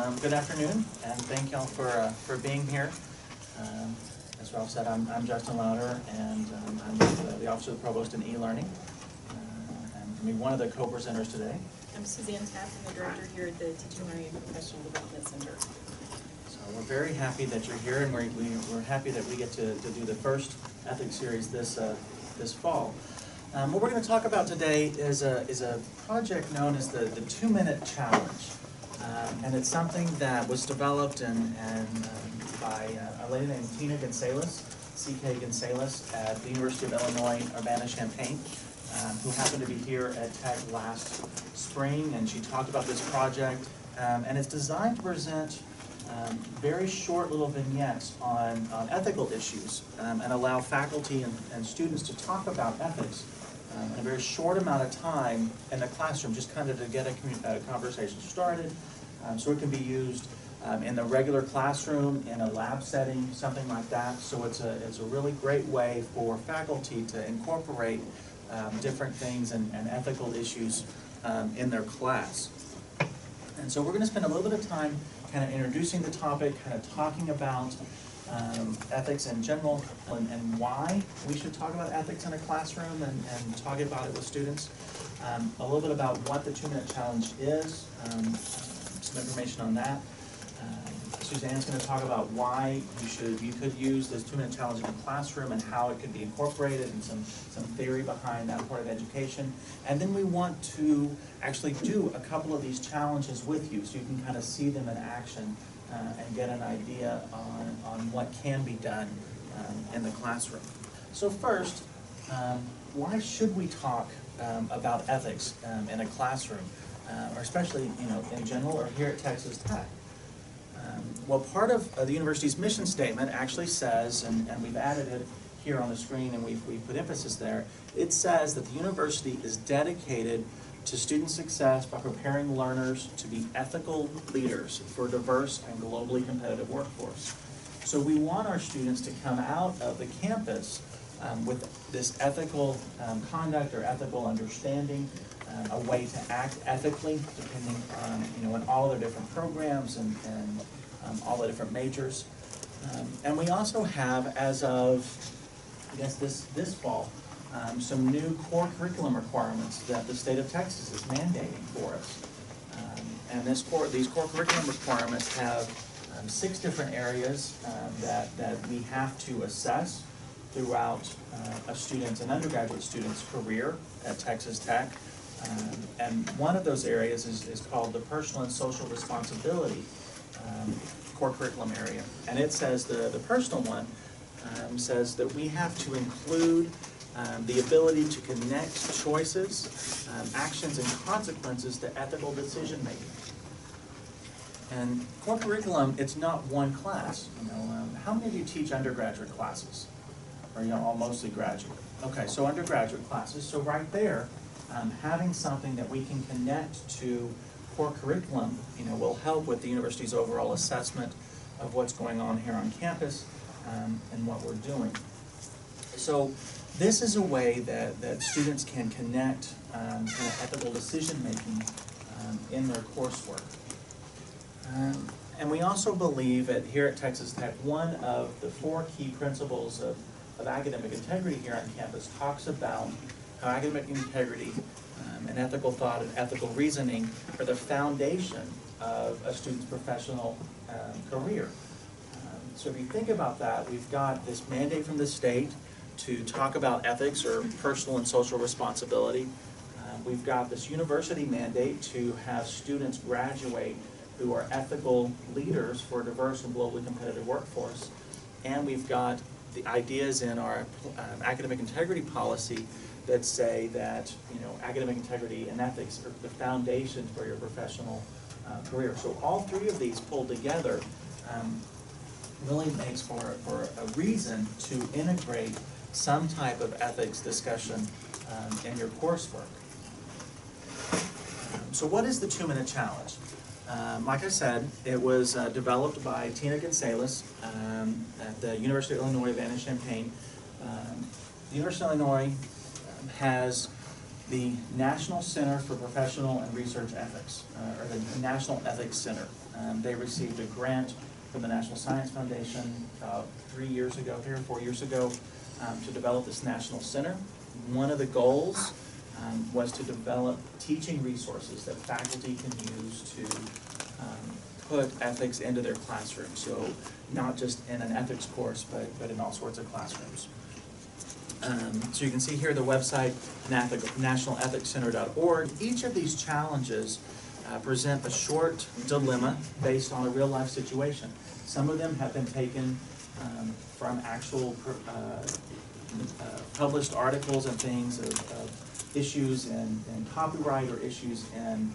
Good afternoon, and thank y'all for being here. As Ralph said, I'm Justin Louder, and I'm with the Office of the Provost in e-learning, and I'm one of the co-presenters today. I'm Suzanne Taft, I'm the director here at the Teaching, Learning, and Professional Development Center. So we're very happy that you're here, and we're happy that we get to do the first ethics series this fall. What we're going to talk about today is a project known as the 2-Minute Challenge. And it's something that was developed by a lady named Tina Gonzalez, C.K. Gonzalez, at the University of Illinois Urbana-Champaign, who happened to be here at Tech last spring, and she talked about this project. And it's designed to present very short little vignettes on ethical issues and allow faculty and students to talk about ethics in a very short amount of time in the classroom, just kind of to get a conversation started. So it can be used in the regular classroom, in a lab setting, something like that. So it's a really great way for faculty to incorporate different things and ethical issues in their class. And so we're going to spend a little bit of time kind of introducing the topic, kind of talking about ethics in general, and why we should talk about ethics in a classroom and talk about it with students. A little bit about what the 2-Minute Challenge is, some information on that. Suzanne's going to talk about why you could use this 2-Minute Challenge in a classroom and how it could be incorporated, and some theory behind that part of education. And then we want to actually do a couple of these challenges with you so you can kind of see them in action and get an idea on what can be done in the classroom. So first, why should we talk about ethics in a classroom, or especially in general, or here at Texas Tech? Well, part of the university's mission statement actually says, and we've added it here on the screen, and we've put emphasis there, it says that the university is dedicated to student success by preparing learners to be ethical leaders for a diverse and globally competitive workforce. So we want our students to come out of the campus with this ethical conduct or ethical understanding, a way to act ethically, depending on all of their different programs and all the different majors. And we also have, as of, I guess, this fall, some new core curriculum requirements that the state of Texas is mandating for us. And these core curriculum requirements have 6 different areas that we have to assess throughout an undergraduate student's career at Texas Tech. And one of those areas is called the Personal and Social Responsibility core curriculum area. And it says, the personal one says that we have to include the ability to connect choices, actions, and consequences to ethical decision making. And core curriculum, it's not one class. How many of you teach undergraduate classes? Or all mostly graduate? Okay, so undergraduate classes. So right there, having something that we can connect to core curriculum, will help with the university's overall assessment of what's going on here on campus and what we're doing. So this is a way that students can connect kind of ethical decision making in their coursework. And we also believe that here at Texas Tech, one of the 4 key principles of academic integrity here on campus talks about how academic integrity and ethical thought and ethical reasoning are the foundation of a student's professional career. So if you think about that, we've got this mandate from the state to talk about ethics or personal and social responsibility. We've got this university mandate to have students graduate who are ethical leaders for a diverse and globally competitive workforce. And we've got the ideas in our academic integrity policy that say that academic integrity and ethics are the foundation for your professional career. So all 3 of these pulled together really makes for a reason to integrate some type of ethics discussion in your coursework. So what is the 2-Minute Challenge? Like I said, it was developed by Tina Gonzalez at the University of Illinois Urbana-Champaign. The University of Illinois has the National Center for Professional and Research Ethics, or the National Ethics Center. They received a grant from the National Science Foundation about 4 years ago, to develop this national center. One of the goals was to develop teaching resources that faculty can use to put ethics into their classroom. So not just in an ethics course, but in all sorts of classrooms. So you can see here the website, nationalethicscenter.org. Each of these challenges present a short dilemma based on a real life situation. Some of them have been taken from actual published articles and things of issues in copyright or issues in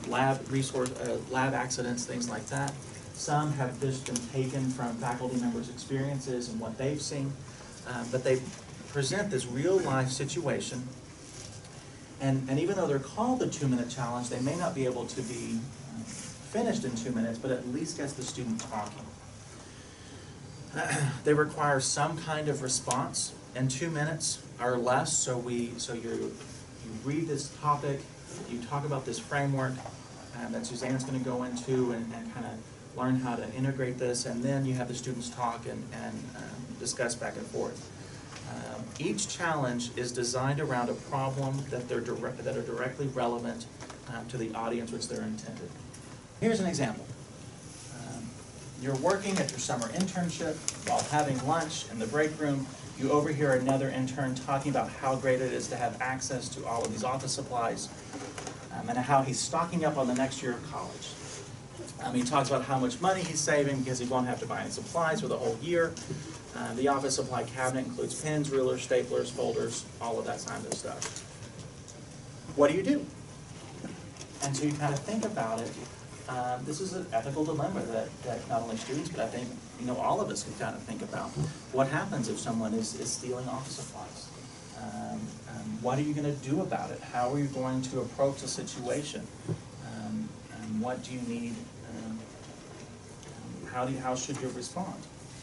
lab accidents, things like that. Some have just been taken from faculty members' experiences and what they've seen, but they present this real life situation. And even though they're called the 2-minute challenge, they may not be able to be finished in 2 minutes, but at least gets the student talking. They require some kind of response in 2 minutes or less. So you read this topic, you talk about this framework that Suzanne's going to go into and kind of learn how to integrate this, and then you have the students talk and discuss back and forth. Each challenge is designed around a problem that are directly relevant to the audience which they're intended. Here's an example. You're working at your summer internship. While having lunch in the break room, you overhear another intern talking about how great it is to have access to all of these office supplies, and how he's stocking up on the next year of college. He talks about how much money he's saving because he won't have to buy any supplies for the whole year. The office supply cabinet includes pens, rulers, staplers, folders, all of that kind of stuff. What do you do? And so you kind of think about it. This is an ethical dilemma that not only students, but I think all of us can kind of think about. What happens if someone is stealing office supplies? What are you going to do about it? How are you going to approach the situation? What do you need? How should you respond?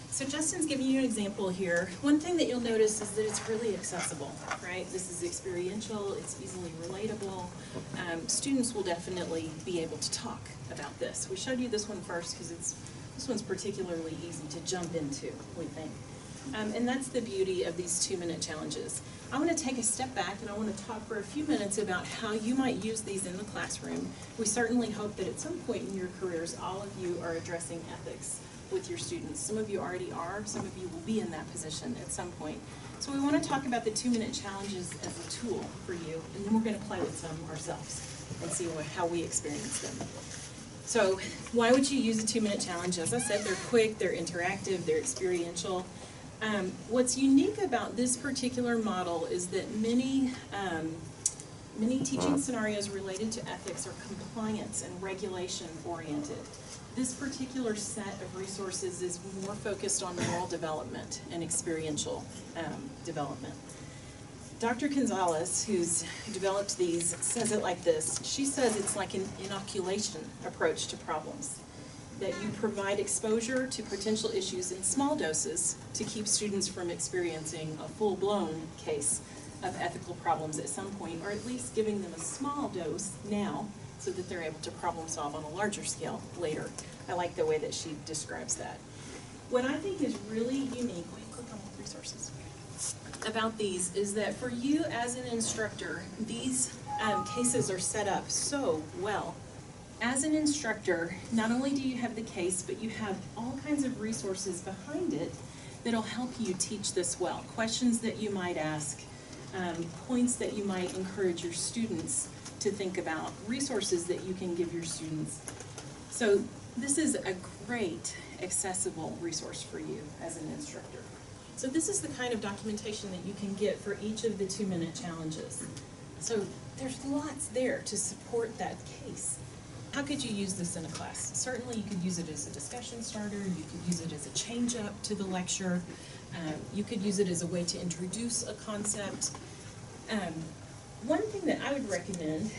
So Justin's giving you an example here. One thing that you'll notice is that it's really accessible, right? This is experiential, it's easily relatable. Students will definitely be able to talk about this. We showed you this one first because this one's particularly easy to jump into, we think. And that's the beauty of these 2-minute challenges. I want to take a step back and I want to talk for a few minutes about how you might use these in the classroom. We certainly hope that at some point in your careers, all of you are addressing ethics with your students. Some of you already are, some of you will be in that position at some point. So we want to talk about the 2-minute challenges as a tool for you, and then we're going to play with some ourselves and see how we experience them. So why would you use a 2-minute challenge? As I said, they're quick, they're interactive, they're experiential. What's unique about this particular model is that many teaching scenarios related to ethics are compliance and regulation oriented. This particular set of resources is more focused on moral development and experiential development. Dr. Gonzalez, who's developed these, says it like this. She says it's like an inoculation approach to problems, that you provide exposure to potential issues in small doses to keep students from experiencing a full-blown case of ethical problems at some point, or at least giving them a small dose now so that they're able to problem solve on a larger scale later. I like the way that she describes that. What I think is really unique, click on resources, about these is that for you as an instructor, these cases are set up so well. As an instructor, not only do you have the case, but you have all kinds of resources behind it that'll help you teach this well. Questions that you might ask, points that you might encourage your students to think about, resources that you can give your students. So this is a great accessible resource for you as an instructor. So this is the kind of documentation that you can get for each of the 2-minute challenges. So there's lots there to support that case. How could you use this in a class? Certainly you could use it as a discussion starter, you could use it as a change-up to the lecture, you could use it as a way to introduce a concept. One thing that I would recommend,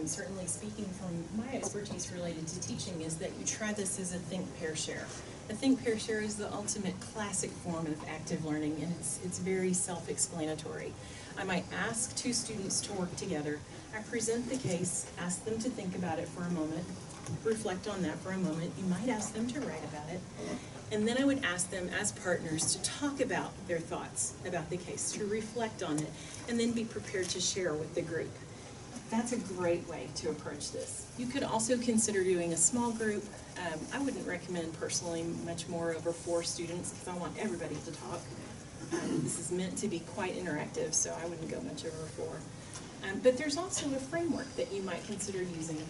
certainly speaking from my expertise related to teaching, is that you try this as a think, pair, share. A think, pair, share is the ultimate classic form of active learning, and it's very self-explanatory. I might ask two students to work together. I present the case, ask them to think about it for a moment, reflect on that for a moment. You might ask them to write about it. And then I would ask them as partners to talk about their thoughts about the case, to reflect on it, and then be prepared to share with the group. That's a great way to approach this. You could also consider doing a small group. I wouldn't recommend personally much more over 4 students because I want everybody to talk. This is meant to be quite interactive, so I wouldn't go much over 4. But there's also a framework that you might consider using.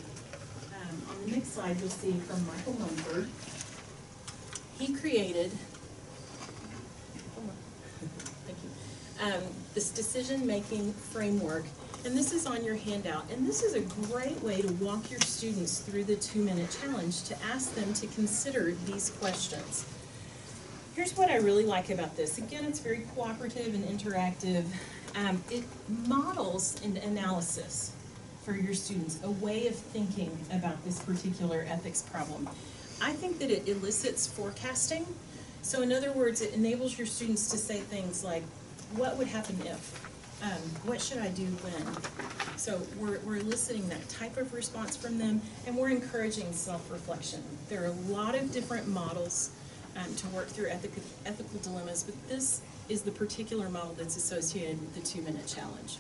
On the next slide, you'll see from Michael Mumford. He created, thank you, this decision-making framework, and this is on your handout. And this is a great way to walk your students through the 2-minute challenge to ask them to consider these questions. Here's what I really like about this. Again, it's very cooperative and interactive. It models an analysis for your students, a way of thinking about this particular ethics problem. I think that it elicits forecasting. So in other words, it enables your students to say things like, what would happen if? What should I do when? So we're eliciting that type of response from them, and we're encouraging self-reflection. There are a lot of different models to work through ethical dilemmas, but this is the particular model that's associated with the 2-minute challenge.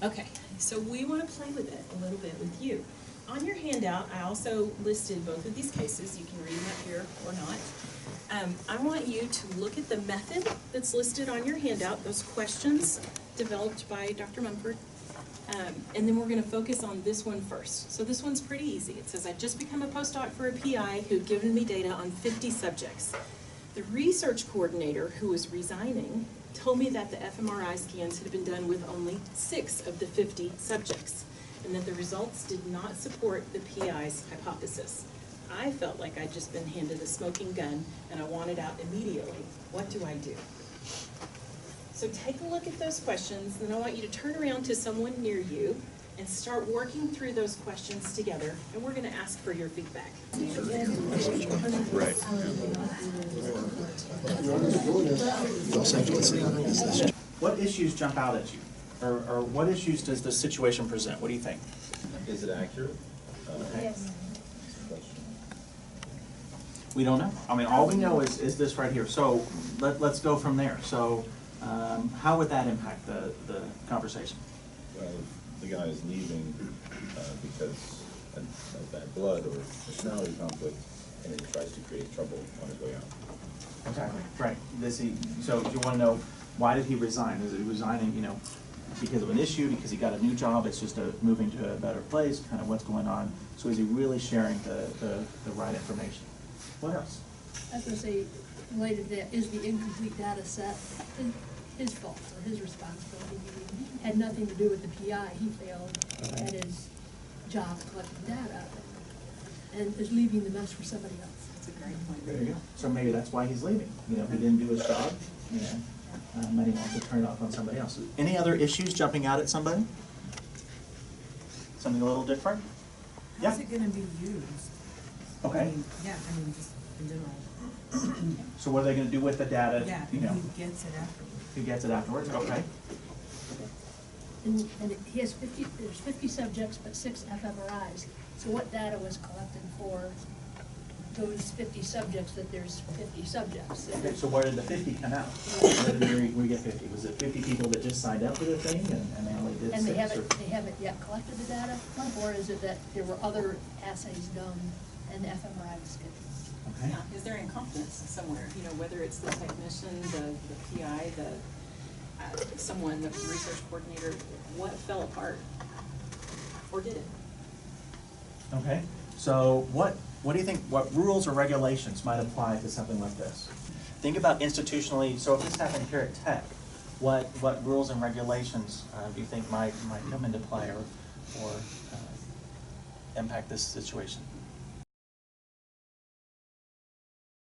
Okay, so we want to play with it a little bit with you. On your handout, I also listed both of these cases. You can read them up here or not. I want you to look at the method that's listed on your handout, those questions developed by Dr. Mumford, and then we're going to focus on this one first. So this one's pretty easy. It says, I've just become a postdoc for a PI who'd given me data on 50 subjects. The research coordinator who was resigning told me that the fMRI scans had been done with only 6 of the 50 subjects, and that the results did not support the PI's hypothesis. I felt like I'd just been handed a smoking gun and I wanted out immediately. What do I do? So take a look at those questions, then I want you to turn around to someone near you and start working through those questions together, and we're going to ask for your feedback. What issues jump out at you? Or what issues does the situation present? What do you think? Is it accurate? Yes. We don't know. I mean, all we know is this right here. So let's go from there. So how would that impact the conversation? Well, if the guy is leaving because of bad blood or personality conflict, and he tries to create trouble on his way out. Exactly. Right. So you want to know, why did he resign? Is he resigning, because of an issue, because he got a new job, it's just moving to a better place, kind of what's going on? So is he really sharing the right information? What else? I was going to say, related to that, is the incomplete data set his fault or his responsibility? It had nothing to do with the PI. He failed at his job collecting data and is leaving the mess for somebody else. That's a great point. There you go. So maybe that's why he's leaving. He didn't do his job, and he wants to turn it off on somebody else. Any other issues jumping out at somebody? Something a little different? Yeah. How's it gonna be used? Okay. Just in general. So what are they going to do with the data? Yeah, You know, who gets it afterwards? who gets it afterwards? Okay. And he has there's 50 subjects, but 6 fMRIs. So what data was collected for those 50 subjects that there's 50 subjects? Okay, so where did the 50 come out? Where did we get 50? Was it 50 people that just signed up for the thing and they only did And 6? they haven't yet collected the data? Or is it that there were other assays done and the fMRI was skipped? Okay. Yeah, is there incompetence somewhere? Whether it's the technician, the PI, someone, the research coordinator, what fell apart? Or did it? Okay. So what do you think, what rules or regulations might apply to something like this? Think about institutionally, so if this happened here at Tech, what rules and regulations do you think might come into play or impact this situation?